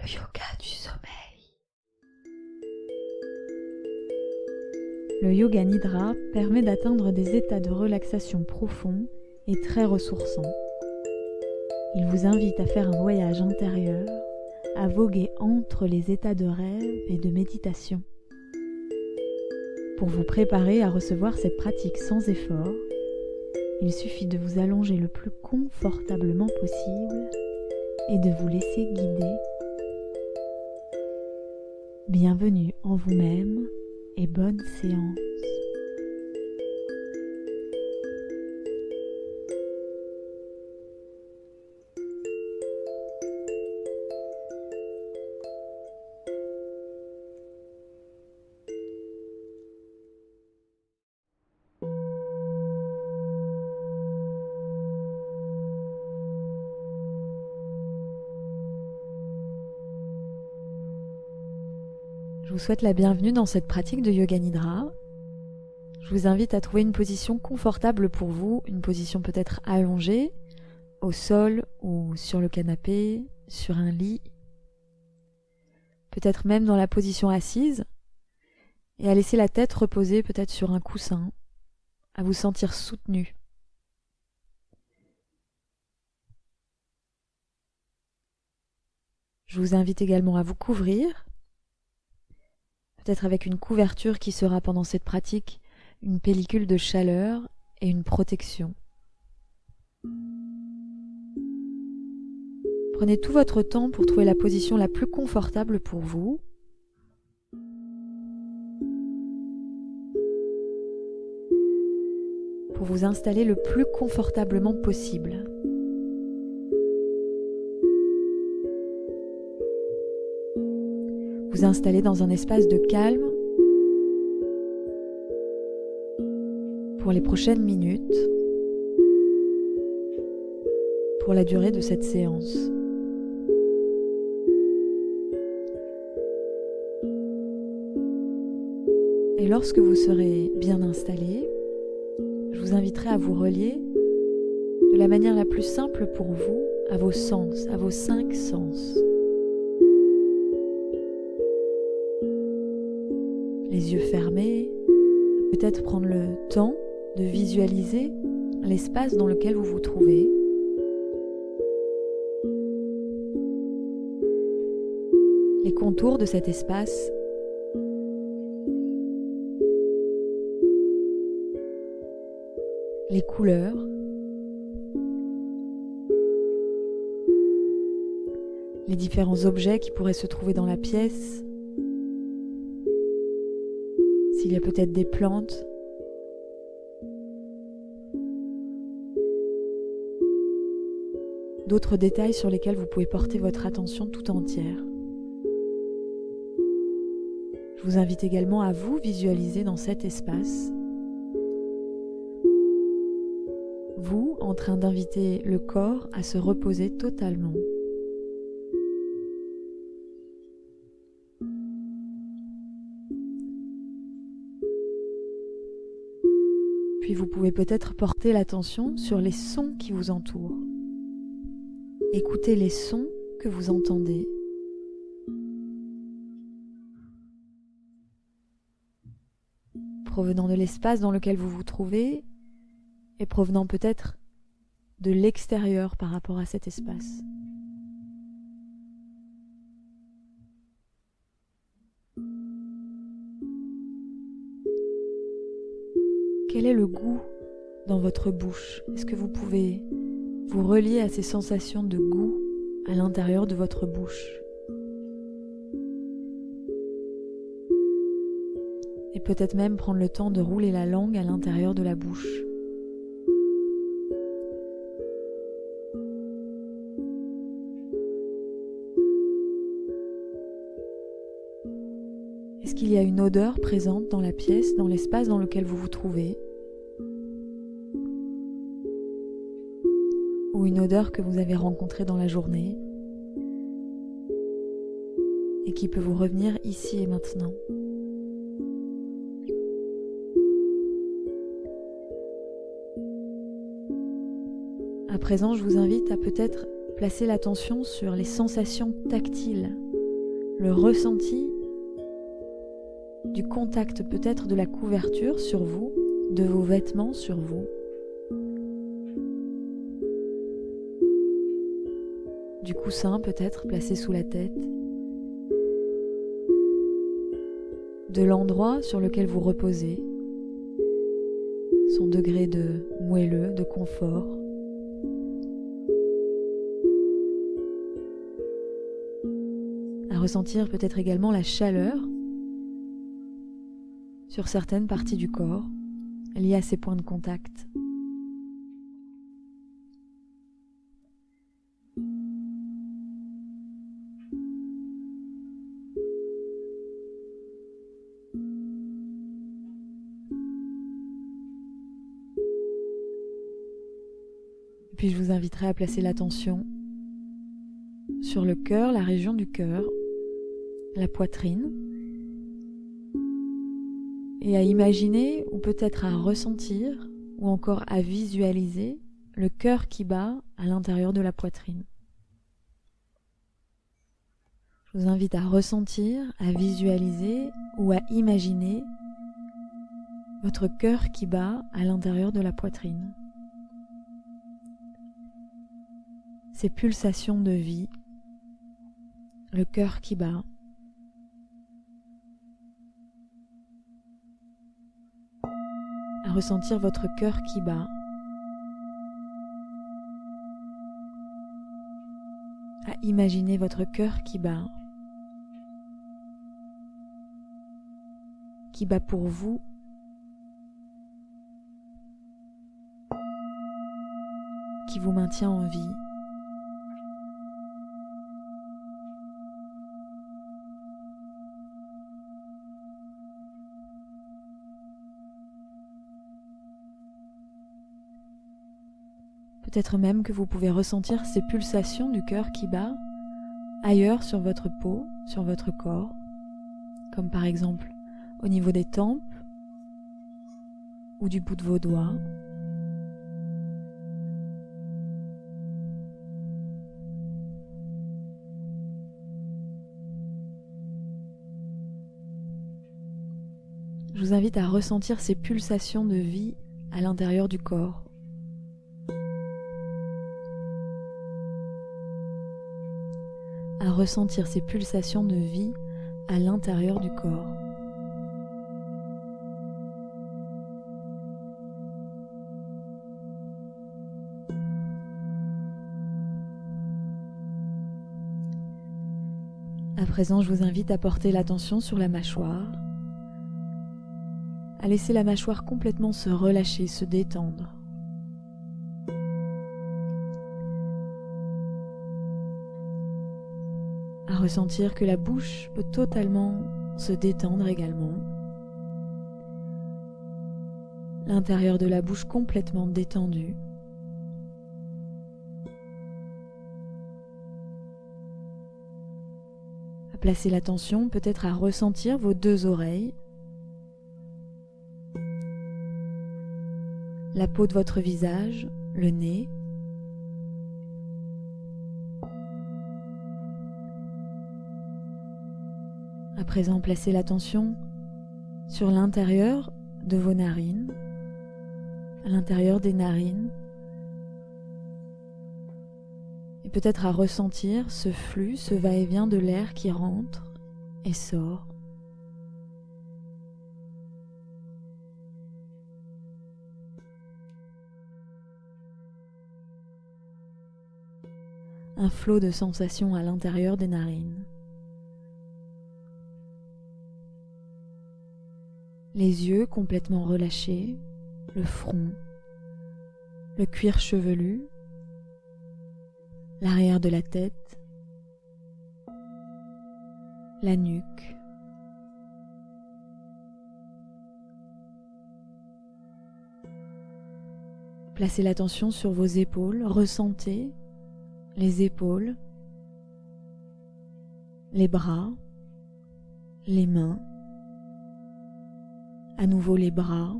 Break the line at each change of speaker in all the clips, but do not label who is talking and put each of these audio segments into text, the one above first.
yoga du sommeil. Le yoga nidra permet d'atteindre des états de relaxation profonds et très ressourçants. Il vous invite à faire un voyage intérieur, à voguer entre les états de rêve et de méditation. Pour vous préparer à recevoir cette pratique sans effort, il suffit de vous allonger le plus confortablement possible et de vous laisser guider. Bienvenue en vous-même et bonne séance. Je vous souhaite la bienvenue dans cette pratique de Yoga Nidra. Je vous invite à trouver une position confortable pour vous, une position peut-être allongée, au sol ou sur le canapé, sur un lit, peut-être même dans la position assise, et à laisser la tête reposer peut-être sur un coussin, à vous sentir soutenu. Je vous invite également à vous couvrir, peut-être avec une couverture qui sera pendant cette pratique une pellicule de chaleur et une protection. Prenez tout votre temps pour trouver la position la plus confortable pour vous. Pour vous installer le plus confortablement possible. Vous installer dans un espace de calme pour les prochaines minutes, pour la durée de cette séance. Et lorsque vous serez bien installé, je vous inviterai à vous relier de la manière la plus simple pour vous à vos sens, à vos 5 sens. Les yeux fermés, peut-être prendre le temps de visualiser l'espace dans lequel vous vous trouvez. Les contours de cet espace. Les couleurs. Les différents objets qui pourraient se trouver dans la pièce. S'il y a peut-être des plantes, d'autres détails sur lesquels vous pouvez porter votre attention tout entière. Je vous invite également à vous visualiser dans cet espace, vous en train d'inviter le corps à se reposer totalement. Puis vous pouvez peut-être porter l'attention sur les sons qui vous entourent. Écoutez les sons que vous entendez. Provenant de l'espace dans lequel vous vous trouvez et provenant peut-être de l'extérieur par rapport à cet espace. Quel est le goût dans votre bouche? Est-ce que vous pouvez vous relier à ces sensations de goût à l'intérieur de votre bouche? Et peut-être même prendre le temps de rouler la langue à l'intérieur de la bouche. Est-ce qu'il y a une odeur présente dans la pièce, dans l'espace dans lequel vous vous trouvez? Ou une odeur que vous avez rencontrée dans la journée et qui peut vous revenir ici et maintenant? À présent, je vous invite à peut-être placer l'attention sur les sensations tactiles le ressenti du contact peut-être de la couverture sur vous, de vos vêtements sur vous, du coussin peut-être placé sous la tête, de l'endroit sur lequel vous reposez, son degré de moelleux, de confort. À ressentir peut-être également la chaleur sur certaines parties du corps liées à ces points de contact. Puis je vous inviterai à placer l'attention sur le cœur, la région du cœur, la poitrine, et à imaginer ou peut-être à ressentir ou encore à visualiser le cœur qui bat à l'intérieur de la poitrine. Je vous invite à ressentir, à visualiser ou à imaginer votre cœur qui bat à l'intérieur de la poitrine. Ces pulsations de vie, le cœur qui bat. À ressentir votre cœur qui bat. À imaginer votre cœur qui bat pour vous, qui vous maintient en vie. Peut-être même que vous pouvez ressentir ces pulsations du cœur qui bat ailleurs sur votre peau, sur votre corps, comme par exemple au niveau des tempes ou du bout de vos doigts. Je vous invite à ressentir ces pulsations de vie à l'intérieur du corps. À ressentir ces pulsations de vie à l'intérieur du corps. À présent, je vous invite à porter l'attention sur la mâchoire, à laisser la mâchoire complètement se relâcher, se détendre. À ressentir que la bouche peut totalement se détendre également. L'intérieur de la bouche complètement détendu. À placer l'attention peut-être à ressentir vos deux oreilles. La peau de votre visage, le nez. À présent, placez l'attention sur l'intérieur de vos narines, à l'intérieur des narines, et peut-être à ressentir ce flux, ce va-et-vient de l'air qui rentre et sort. Un flot de sensations à l'intérieur des narines. Les yeux complètement relâchés, le front, le cuir chevelu, l'arrière de la tête, la nuque. Placez l'attention sur vos épaules, ressentez les épaules, les bras, les mains, à nouveau les bras,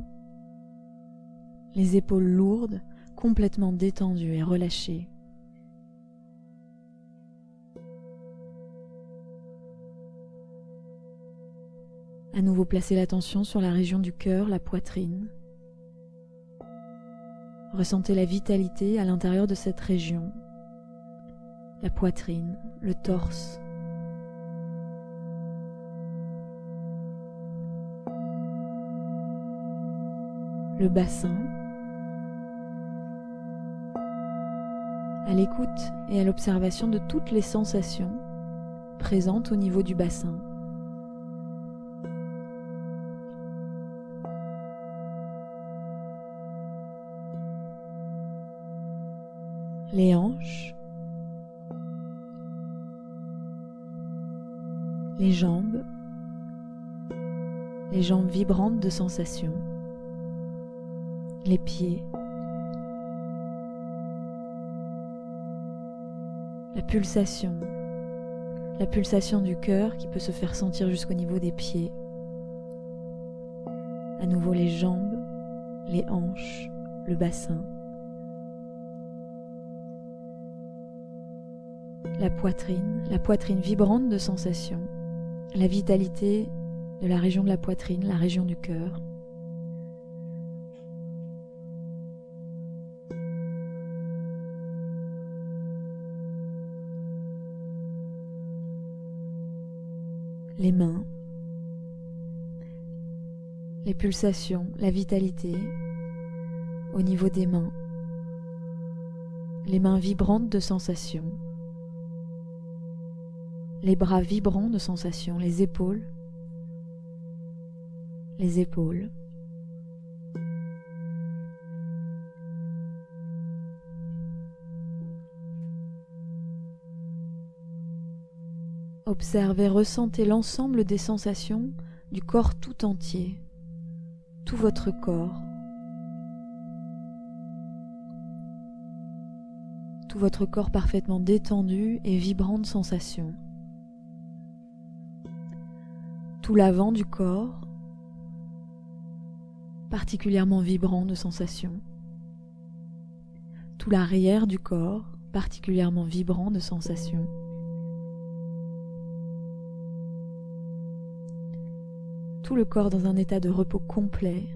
les épaules lourdes, complètement détendues et relâchées. À nouveau, placez l'attention sur la région du cœur, la poitrine. Ressentez la vitalité à l'intérieur de cette région. La poitrine, le torse. Le bassin. À l'écoute et à l'observation de toutes les sensations présentes au niveau du bassin. Les hanches, les jambes vibrantes de sensations, les pieds, la pulsation du cœur qui peut se faire sentir jusqu'au niveau des pieds. À nouveau les jambes, les hanches, le bassin. La poitrine vibrante de sensations, la vitalité de la région de la poitrine, la région du cœur. Les mains, les pulsations, la vitalité au niveau des mains, les mains vibrantes de sensations. Les bras vibrants de sensations, les épaules. Observez, ressentez l'ensemble des sensations du corps tout entier, tout votre corps. Tout votre corps parfaitement détendu et vibrant de sensations. Tout l'avant du corps, particulièrement vibrant de sensations. Tout l'arrière du corps, particulièrement vibrant de sensations. Tout le corps dans un état de repos complet,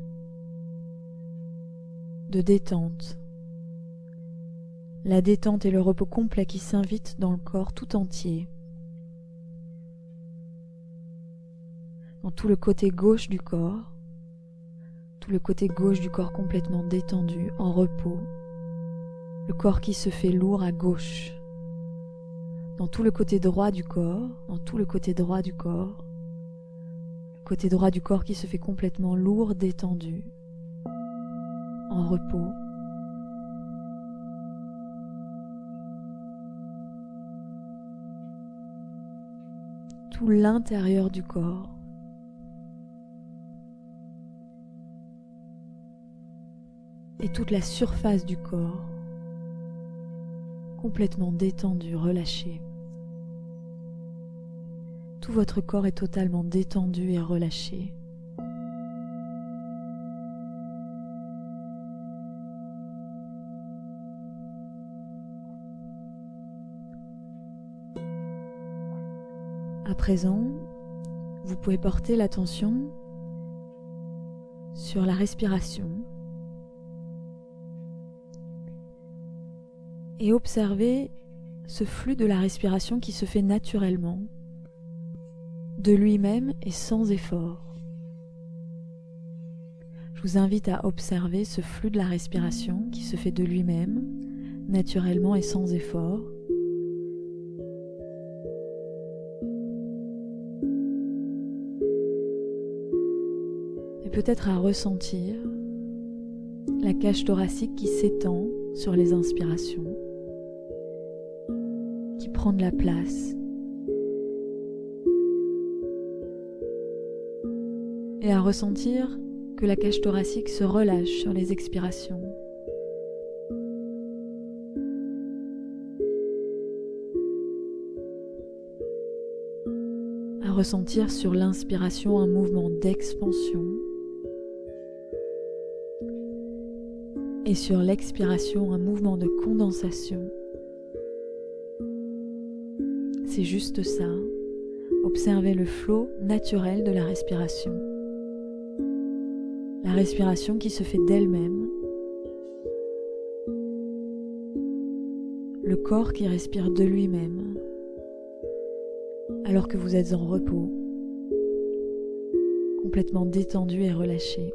de détente. La détente et le repos complet qui s'invitent dans le corps tout entier. Dans tout le côté gauche du corps, complètement détendu, en repos, le corps qui se fait lourd à gauche, dans tout le côté droit du corps, le côté droit du corps qui se fait complètement lourd, détendu, en repos. Tout l'intérieur du corps, et toute la surface du corps, complètement détendu, relâché. Tout votre corps est totalement détendu et relâché. À présent, vous pouvez porter l'attention sur la respiration et observer ce flux de la respiration qui se fait naturellement, de lui-même et sans effort. Je vous invite à observer ce flux de la respiration qui se fait de lui-même, naturellement et sans effort. Et peut-être à ressentir la cage thoracique qui s'étend sur les inspirations, qui prend de la place, et à ressentir que la cage thoracique se relâche sur les expirations. À ressentir sur l'inspiration un mouvement d'expansion et sur l'expiration un mouvement de condensation. C'est juste ça. Observez le flot naturel de la respiration. La respiration qui se fait d'elle-même. Le corps qui respire de lui-même, alors que vous êtes en repos, complètement détendu et relâché.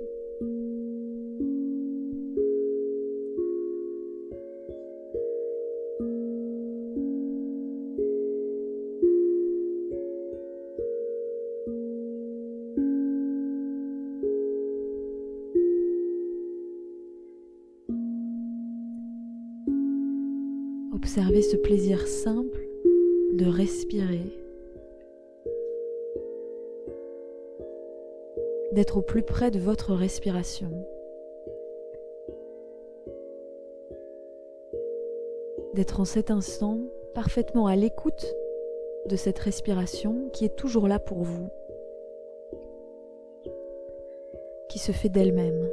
Observez ce plaisir simple de respirer, d'être au plus près de votre respiration, d'être en cet instant parfaitement à l'écoute de cette respiration qui est toujours là pour vous, qui se fait d'elle-même.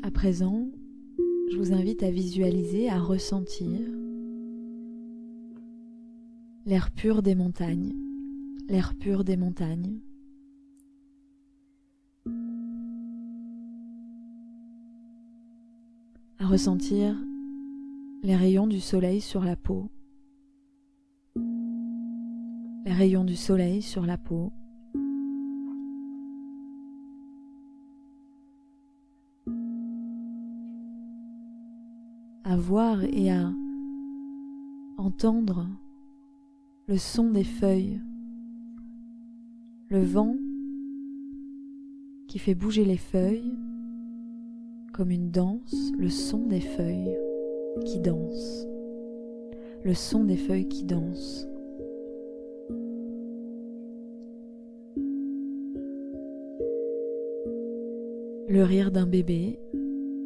À présent, je vous invite à visualiser, à ressentir l'air pur des montagnes, l'air pur des montagnes. À ressentir les rayons du soleil sur la peau, les rayons du soleil sur la peau. À voir et à entendre le son des feuilles, le vent qui fait bouger les feuilles comme une danse, le son des feuilles qui dansent, le son des feuilles qui dansent. Le rire d'un bébé,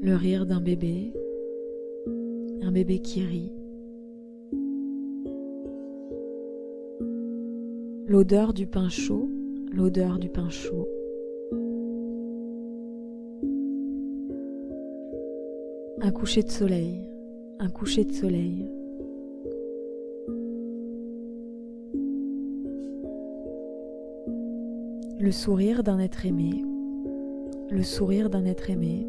le rire d'un bébé, un bébé qui rit. L'odeur du pain chaud, l'odeur du pain chaud. Un coucher de soleil, un coucher de soleil. Le sourire d'un être aimé, le sourire d'un être aimé.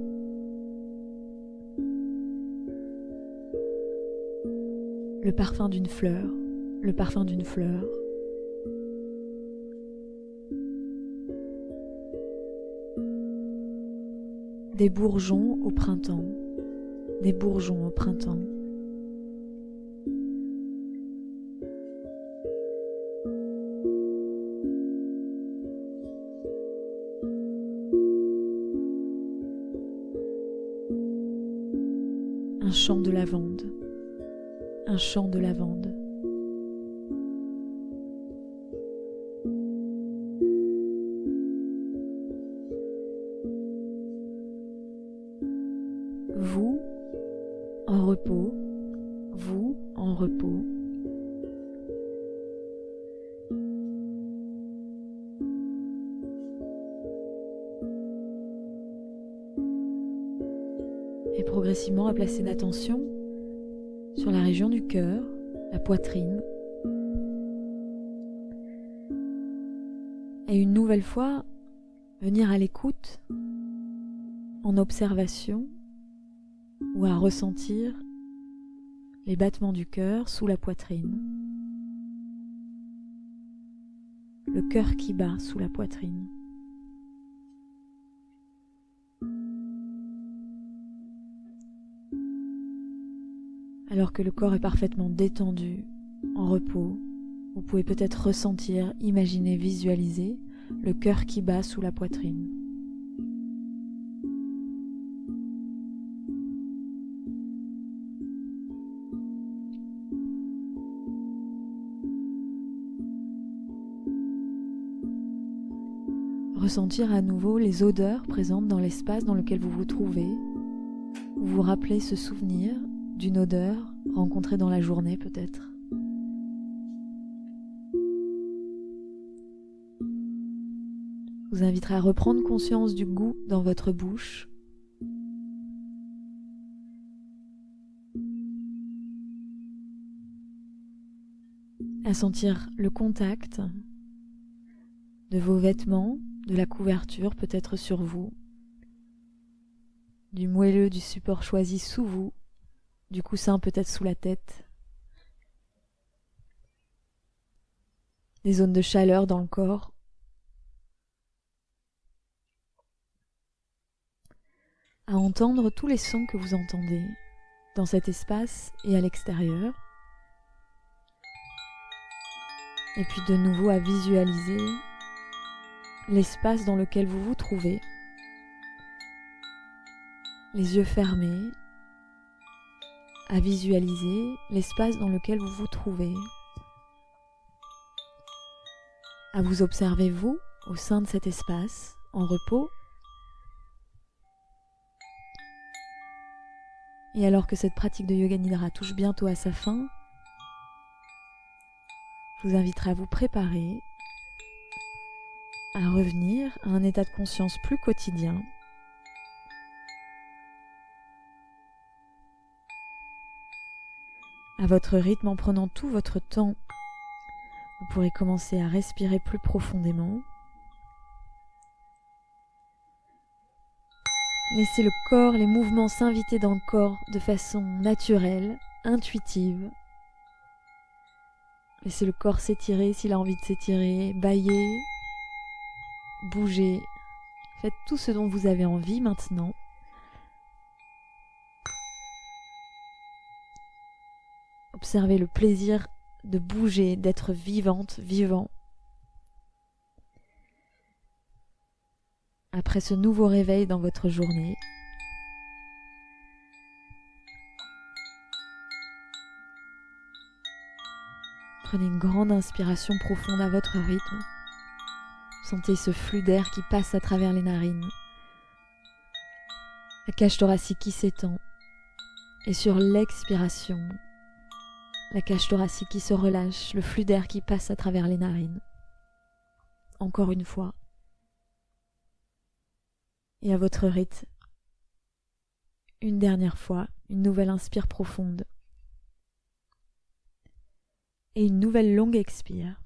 Le parfum d'une fleur, le parfum d'une fleur. Des bourgeons au printemps, des bourgeons au printemps. Un champ de lavande, un champ de lavande. Vous en repos, vous en repos. Et progressivement à placer l'attention sur la région du cœur, la poitrine. Et une nouvelle fois, venir à l'écoute, en observation, ou à ressentir les battements du cœur sous la poitrine. Le cœur qui bat sous la poitrine. Alors que le corps est parfaitement détendu, en repos, vous pouvez peut-être ressentir, imaginer, visualiser le cœur qui bat sous la poitrine. ressentir à nouveau les odeurs présentes dans l'espace dans lequel vous vous trouvez, ou vous rappelez ce souvenir d'une odeur rencontrée dans la journée peut-être. Je vous inviterai à reprendre conscience du goût dans votre bouche. À sentir le contact de vos vêtements, de la couverture peut-être sur vous, du moelleux du support choisi sous vous, du coussin peut-être sous la tête, des zones de chaleur dans le corps. À entendre tous les sons que vous entendez dans cet espace et à l'extérieur. Et puis de nouveau à visualiser l'espace dans lequel vous vous trouvez, les yeux fermés, à visualiser l'espace dans lequel vous vous trouvez, à vous observer vous au sein de cet espace, en repos. Et alors que cette pratique de Yoga Nidra touche bientôt à sa fin, je vous inviterai à vous préparer à revenir à un état de conscience plus quotidien, à votre rythme en prenant tout votre temps. Vous pourrez commencer à respirer plus profondément. Laissez le corps, les mouvements s'inviter dans le corps de façon naturelle, intuitive. Laissez le corps s'étirer s'il a envie de s'étirer, bâiller, bouger. Faites tout ce dont vous avez envie maintenant. Observez le plaisir de bouger, d'être vivante, vivant. Après ce nouveau réveil dans votre journée, prenez une grande inspiration profonde à votre rythme. Sentez ce flux d'air qui passe à travers les narines. La cage thoracique qui s'étend. Et sur l'expiration, la cage thoracique qui se relâche, le flux d'air qui passe à travers les narines. Encore une fois. Et à votre rythme, une dernière fois, une nouvelle inspire profonde. Et une nouvelle longue expire.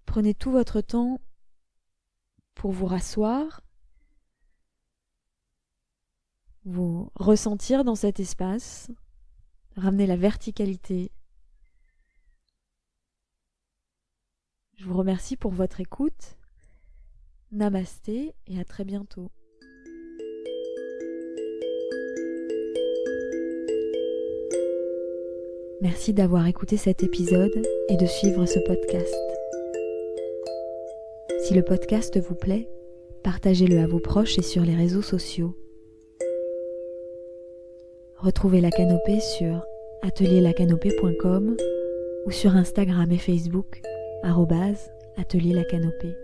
Prenez tout votre temps pour vous rasseoir, vous ressentir dans cet espace, ramener la verticalité. Je vous remercie pour votre écoute. Namasté et à très bientôt. Merci d'avoir écouté cet épisode et de suivre ce podcast. Si le podcast vous plaît, partagez-le à vos proches et sur les réseaux sociaux. Retrouvez La Canopée sur atelierlacanopée.com ou sur Instagram et Facebook @atelierlacanopée.